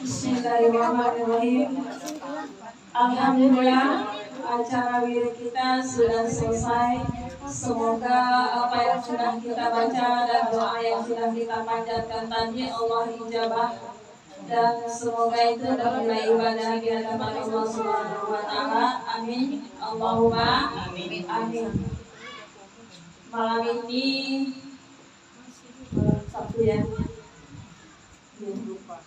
Bismillahirrahmanirrahim. Alhamdulillah, acara wirid kita sudah selesai. Semoga apa yang sudah kita baca dan doa yang sudah kita panjatkan tadi Allah ijabah, dan semoga itu adalah ibadah di hadapan Allah Subhanahu wa taala. Amin. Allahumma amin. Amin. Malam ini Sabtu ya.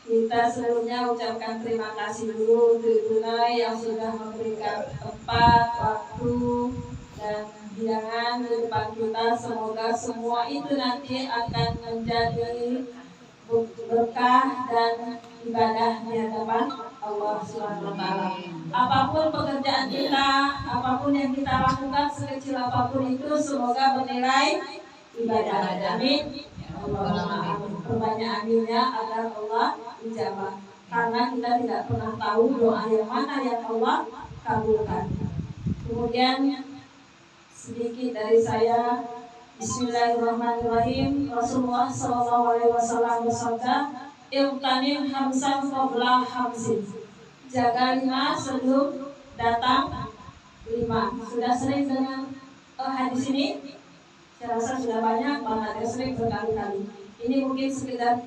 Kita sebelumnya ucapkan terima kasih dulu untuk Tunai yang sudah memberikan tempat, waktu, dan hidangan di depan kita. Semoga semua itu nanti akan menjadi berkah dan ibadah di hadapan Allah Subhanahu wa taala. Apapun pekerjaan kita, apapun yang kita lakukan, sekecil apapun itu, semoga bernilai ibadah. Amin. Allahumma amin. Perbanyak aminnya agar Allah ijabah. Karena kita tidak pernah tahu doa yang mana yang Allah kabulkan. Kemudian sedikit dari saya. Bismillahirrahmanirrahim. Rasulullah SAW bersabda, "Iqtanim hamsan qabla hamsin." Jaga 5 sebelum datang 5. Sudah sering dengar hadis ini? Saya rasa sudah banyak banget ya, sering berkali-kali. Ini mungkin sekedar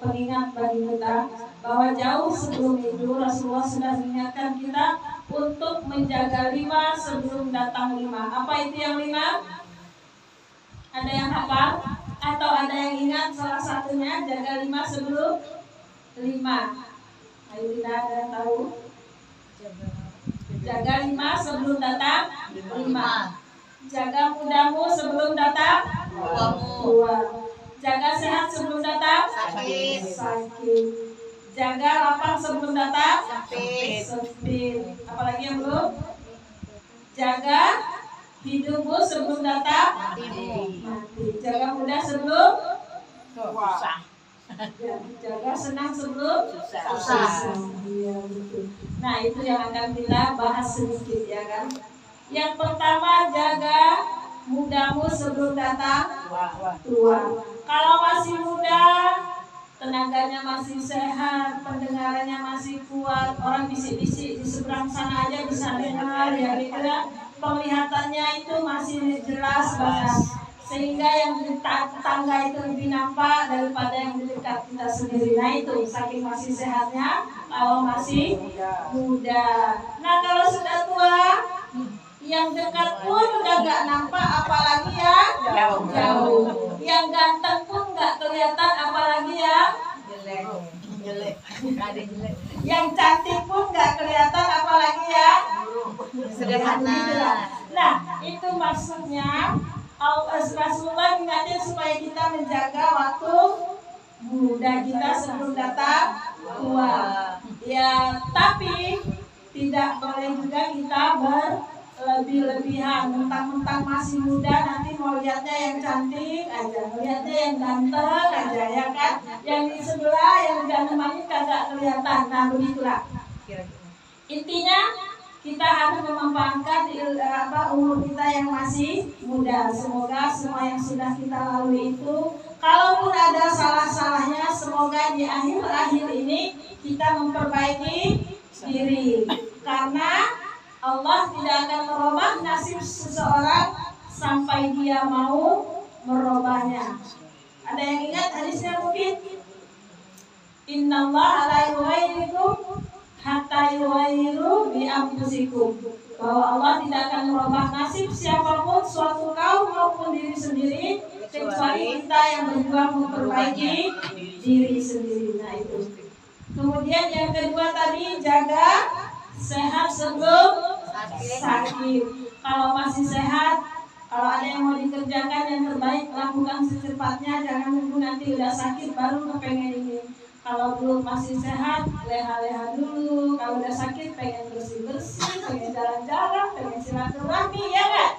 pengingat bagi kita bahwa jauh sebelum itu Rasulullah sudah mengingatkan kita untuk menjaga 5 sebelum datang 5. Apa itu yang 5? Ada yang hafal? Atau ada yang ingat salah satunya? Jaga 5 sebelum 5. Ayo, tidak ada yang tahu? Jaga 5 sebelum datang 5. Jaga mudamu sebelum datang tua. Jaga sehat sebelum datang sakit. Jaga lapang sebelum datang sempit. Apalagi yang belum? Jaga hidupmu sebelum datang mati. Jaga muda sebelum susah. Jaga senang sebelum susah. Nah, itu yang akan kita bahas sedikit ya kan. Yang pertama, jaga mudamu sebelum datang tua. Kalau masih muda, tenaganya masih sehat, pendengarannya masih kuat, orang bisik-bisik di seberang sana aja bisa dengar ya gitu ya. Penglihatannya itu masih jelas banget, sehingga yang di tetangga itu lebih nampak daripada yang di dekat kita sendiri. Nah itu saking masih sehatnya kalau masih muda. Nah kalau sudah tua, yang dekat pun udah gak nampak, apalagi yang jauh. Yang ganteng pun gak kelihatan, apalagi yang jelek. Yang cantik pun gak kelihatan, apalagi yang sederhana. Nah, itu maksudnya Rasulullah ingatnya supaya kita menjaga waktu muda kita sebelum datang tua. Ya, tapi tidak boleh juga kita berlebih-lebihan, mentang-mentang masih muda nanti mau lihatnya yang cantik aja, lihatnya yang ganteng aja ya kan, yang di sebelah yang gak nemani kagak kelihatan. Nah begitulah. Intinya kita harus memanfaatkan umur kita yang masih muda. Semoga semua yang sudah kita lalui itu, kalaupun ada salah-salahnya, semoga di akhir-akhir ini kita memperbaiki diri, karena Allah tidak akan merubah nasib seseorang sampai dia mau merubahnya. Ada yang ingat hadisnya mungkin? Innallaha la yughayyiru hatta yughayyiru bi anfusikum. Bahwa Allah tidak akan merubah nasib siapapun, suatu kaum maupun diri sendiri, kecuali kita yang berjuang memperbaiki diri sendiri. Nah itu. Kemudian yang kedua tadi, jaga sehat sebelum sakit. Kalau masih sehat, kalau ada yang mau dikerjakan yang terbaik, lakukan secepatnya. Jangan nunggu nanti udah sakit baru kepengen ini. Kalau belum masih sehat, leha-leha dulu. Kalau udah sakit, pengen bersih-bersih, pengen jalan-jalan, pengen silaturahmi, ya kan?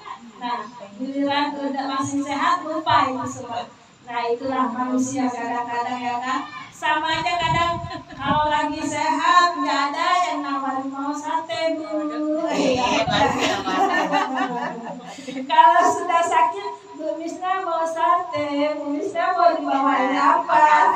Nah, giliran udah masih sehat, lupa itu semua. Nah, itulah manusia kadang-kadang ya kan. Sama aja kadang kalau lagi sehat nggak ada yang nawarin mau sate bu. Kalau sudah sakit, Bu Misna mau sate, Bu Misna mau dibawain apa?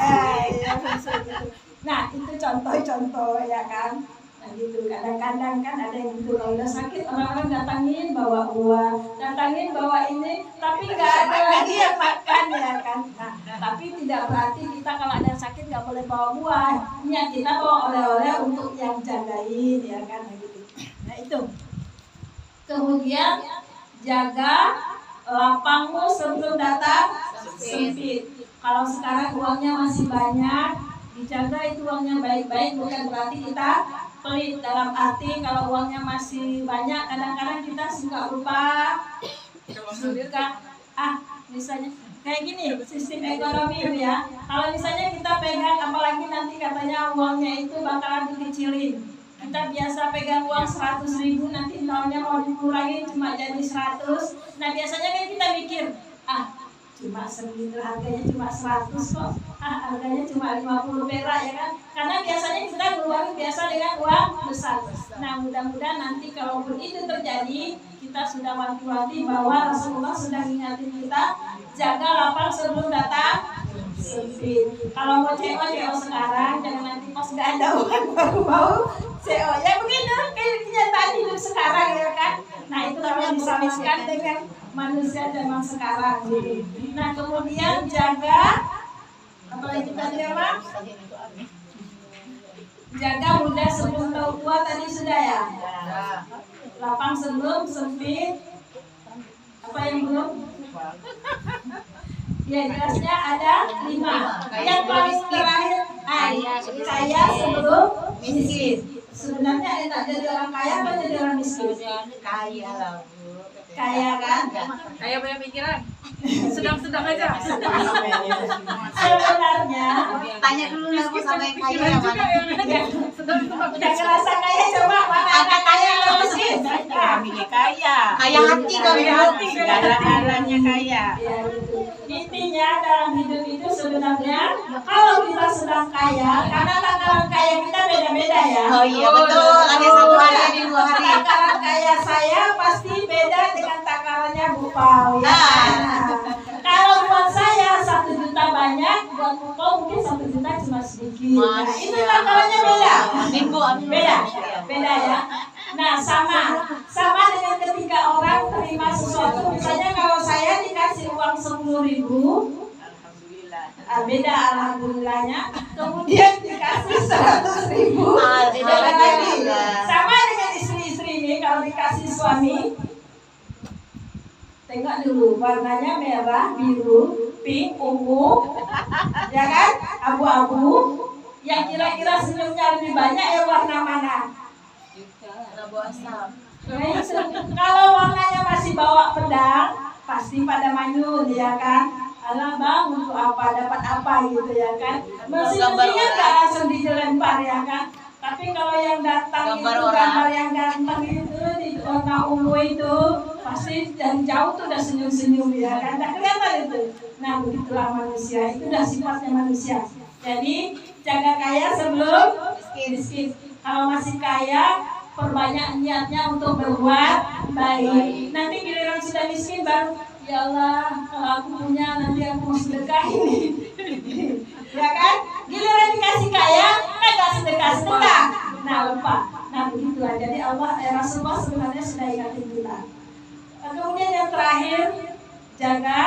Nah itu contoh. contoh-contoh ya kan. Nah gitu, kadang-kadang kan ada yang gitu, kalau udah sakit orang-orang datangin bawa buah, datangin bawa ini, tapi nggak ada lagi yang makan ya kan. Nah, tapi tidak berarti kita kalau ada yang sakit nggak boleh bawa buah, niat kita bawa oleh-oleh untuk yang jagain ya kan. Nah gitu. Nah itu. Kemudian jaga lapangmu sebelum datang sempit. Kalau sekarang uangnya masih banyak, dijaga itu uangnya baik-baik, bukan berarti kita pelit. Dalam arti kalau uangnya masih banyak, kadang-kadang kita suka lupa, misalnya kayak gini sistem ekonomi itu ya. Kalau misalnya kita pegang, apalagi nanti katanya uangnya itu bakalan dikecilin. Kita biasa pegang uang 100.000, nanti tahunnya mau dikurangi cuma jadi 100. Nah biasanya kan kita mikir, cuma segitu, harganya cuma 100 kok, harganya cuma 50 perak ya kan. Karena biasanya kita ngeluarin biasa dengan uang besar. Nah mudah-mudahan nanti kalaupun itu terjadi, kita sudah wanti-wanti bahwa Rasulullah sudah mengingatkan kita, jaga lapang sebelum datang sempit. Kalau mau CO sekarang, jangan nanti pas nggak ada uang baru mau CO. Ya begitu, kayak kenyataan hidup sekarang ya kan. Nah itu namanya disamakan dengan manusia zaman sekarang gitu. Nah kemudian jaga apa lagi tadi apa? Jaga muda sebelum tahu tua tadi sudah ya. Lapang sebelum sempit. Apa yang belum? Ya jelasnya ada 5. Yang paling terakhir kaya sebelum miskin. Sebenarnya enak jadi orang kaya atau jadi orang miskin? Kaya lah Bu. Kaya kan? Kaya banyak pikiran. Sedang-sedang aja. Sebenarnya Tanya dulu lah Bu sama yang kaya yang mana? Sedang-sedang. udah kerasa kaya, coba mana ada kaya atau miskin? Kami kaya. Kaya hati kami Bu. Segala-galanya kaya. Ya, gitu. Intinya dalam hidup itu sebenarnya kalau kita sedang kaya, karena takaran kaya kita beda-beda ya. Oh iya betul. Ada 1 hari ada 2 hari. Takaran kaya saya pasti beda dengan takarannya Bu Pau ya. Kalau buat saya 1 juta banyak, buat Bu Pau mungkin 1 juta cuma sedikit. Nah, itu takarannya beda. Beda ya. Nah sama dengan ketika orang terima sesuatu, misalnya kalau saya dikasih uang 10.000, beda alhamdulillahnya. Kemudian dikasih 100.000, beda lagi. Sama dengan istri-istri ini, kalau dikasih suami, tengok dulu warnanya merah, biru, pink, ungu, ya kan, abu-abu. Yang kira-kira senyumnya lebih banyak ya warna mana? Kalau warnanya masih bawa pedang, pasti pada manyun ya kan. Alah bang, untuk apa, dapat apa gitu ya kan. Mestinya nggak langsung dilempar ya kan. Tapi kalau yang datang gambar yang ganteng itu di warna ungu itu, pasti dari jauh tuh udah senyum-senyum ya kan. Udah kelihatan itu. Nah begitulah manusia, itu udah sifatnya manusia. Jadi jaga kaya sebelum miskin. Kalau masih kaya, perbanyak niatnya untuk berbuat baik. Nanti giliran sudah miskin baru, ya Allah, kalau aku punya nanti aku mau sedekah ini. Ya kan? Giliran dikasih kaya, kan gak sedekah. Nah lupa. Nah begitulah. Jadi Allah, Rasulullah sebenarnya sudah ingatin kita. Kemudian yang terakhir, jaga,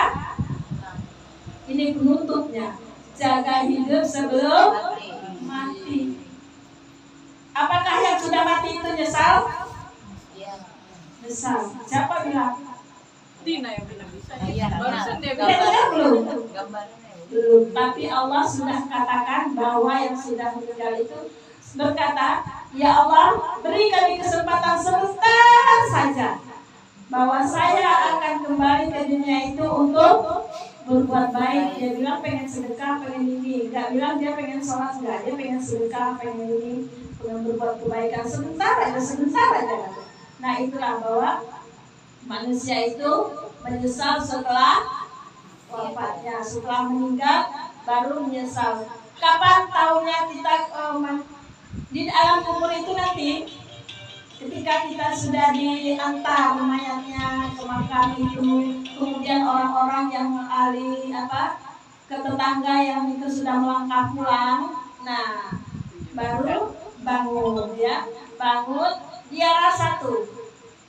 ini penutupnya, jaga hidup sebelum mati. Apakah yang sudah mati itu nyesal? Nyesal. Siapa bilang? Tina yang bilang bisa. Barusan dia Belum. gambarnya. Belum. Tapi Allah sudah katakan bahwa yang sudah meninggal itu berkata, ya Allah, beri kami kesempatan sebentar saja, bahwa saya akan kembali ke dunia itu untuk berbuat baik. Dia bilang pengen sedekah, pengen ini. Gak bilang dia pengen sholat, enggak. Dia pengen sedekah, pengen ini, pengen berbuat kebaikan. Sebentar aja. Nah itulah bahwa manusia itu menyesal setelah wafatnya, setelah meninggal baru menyesal. Kapan tahunya kita di alam kubur itu nanti, ketika kita sudah diantar mayatnya ke makam itu, kemudian orang-orang yang ahli ke tetangga yang itu sudah melangkah pulang. Nah baru bangun ya. Bangun dia satu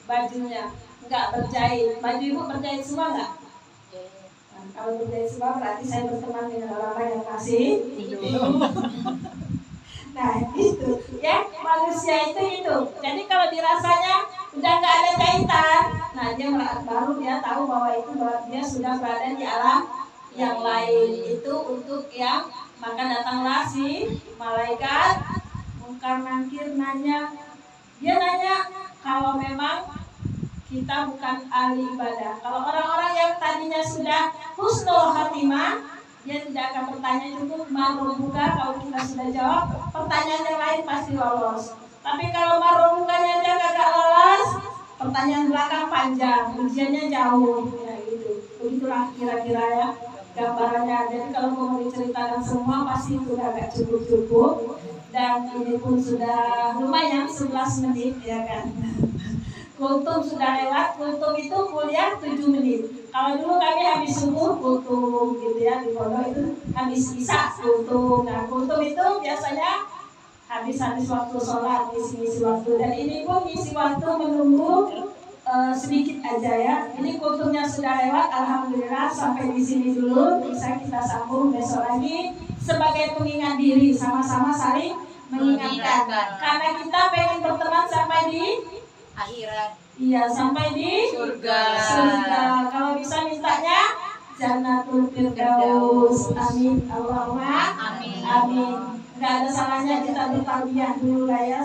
bajunya nggak berjahit. Baju ibu berjahit semua nggak? Nah, kalau berjahit semua berarti saya berteman dengan orang yang masih hidup. Nah itu ya, manusia itu. Jadi kalau dirasanya udah nggak ada jahitan, nah dia baru dia tahu bahwa dia sudah berada di alam yang lain. Itu untuk yang maka datanglah si malaikat Mungkar Nakir dia nanya kalau memang kita bukan ahli ibadah. Kalau orang-orang yang tadinya sudah husnul khatimah, dia tidak akan bertanya cukup marrubuka. Kalau kita sudah jawab, pertanyaan yang lain pasti lolos. Tapi kalau marrubukanya aja gak lolos, pertanyaan belakang panjang, ujiannya jauh ya gitu. Begitulah kira-kira ya gambarannya. Jadi kalau mau diceritakan semua pasti sudah agak cukup. Dan ini pun sudah lumayan 11 menit ya kan. Kultum sudah lewat. Kultum itu kuliah 7 menit. Kalau dulu kami habis subuh kultum gitu ya, di pondok itu habis isya kultum. Nah kultum itu biasanya habis waktu sholat, ngisi waktu. Dan ini pun ngisi waktu menunggu sedikit aja ya. Ini kultumnya sudah lewat, alhamdulillah sampai di sini dulu. Bisa kita sambung besok lagi sebagai pengingat diri, sama-sama saling mengingatkan. Karena kita pengen berteman sampai di Akhirat. iya, sampai di Surga. Kalau bisa mintanya Jannatul Firdaus. Amin. Allahumma Amin. amin. Nggak ada salahnya kita bertaubiah dulu lah ya